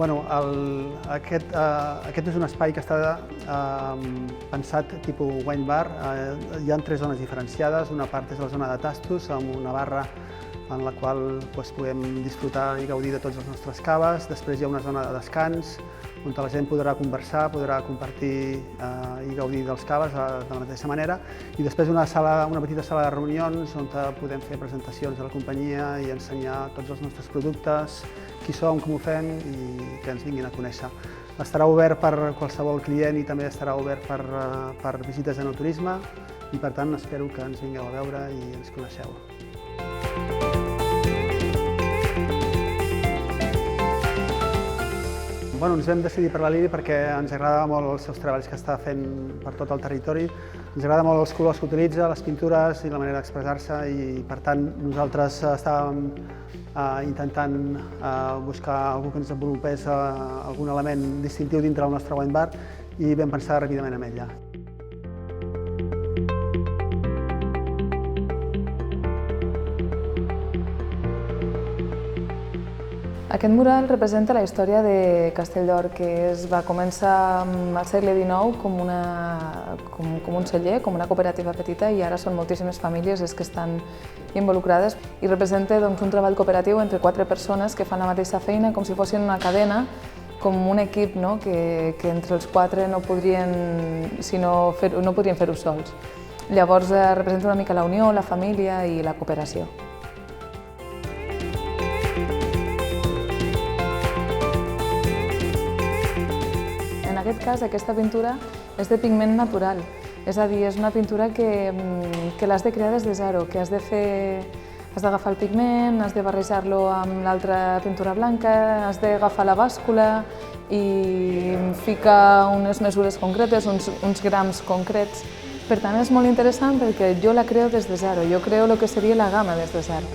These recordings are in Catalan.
Aquest és un espai que està pensat tipus wine bar. Hi ha 3 zones diferenciades. Una part és la zona de tastos, amb una barra en la qual podem disfrutar i gaudir de tots els nostres caves. Després hi ha una zona de descans, on la gent podrà conversar, podrà compartir i gaudir dels caves de la mateixa manera. I després una petita sala de reunions on podem fer presentacions de la companyia i ensenyar tots els nostres productes, qui som, com ho fem i que ens vinguin a conèixer. Estarà obert per qualsevol client i també estarà obert per visites de enoturisme i per tant espero que ens vingueu a veure i ens coneixeu. Ens vam decidir per la Lili perquè ens agrada molt els seus treballs que està fent per tot el territori. Ens agrada molt els colors que utilitza, les pintures i la manera d'expressar-se i per tant nosaltres estàvem intentant buscar algú que ens desenvolupés algun element distintiu dintre del nostre wine bar i vam pensar ràpidament en ella. Aquest mural representa la història de Castelldor, que es va començar al segle XIX com un celler, com una cooperativa petita, i ara són moltíssimes famílies les que estan involucrades. I representa un treball cooperatiu entre 4 persones que fan la mateixa feina, com si fossin una cadena, com un equip que entre els 4 no podrien fer-ho sols. Llavors representa una mica la unió, la família i la cooperació. En aquest cas, aquesta pintura és de pigment natural, és a dir, és una pintura que l'has de crear des de zero, que has d'agafar el pigment, has de barrejar-lo amb l'altra pintura blanca, has d'agafar la bàscula i ficar unes mesures concretes, uns grams concrets. Per tant, és molt interessant perquè jo la creo des de zero, jo creo el que seria la gamma des de zero.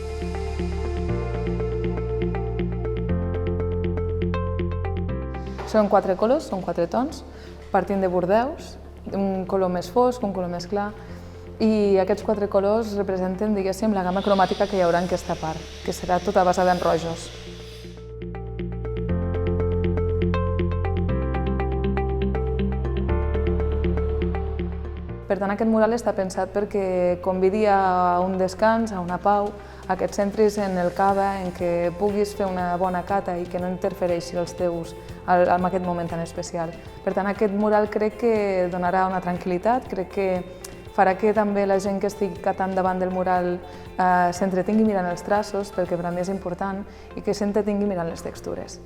Són 4 colors, són 4 tons, partint de Bordeus, un color més fosc, un color més clar, i aquests 4 colors representen, diguéssim, la gamma cromàtica que hi haurà en aquesta part, que serà tota basada en rojos. Per tant, aquest mural està pensat perquè convidi a un descans, a una pau, a que et centris en el cava, en què puguis fer una bona cata i que no interfereixi els teus en aquest moment tan especial. Per tant, aquest mural crec que donarà una tranquil·litat, crec que farà que també la gent que estigui catant davant del mural s'entretingui mirant els traços, perquè per a mi és important, i que s'entretingui mirant les textures.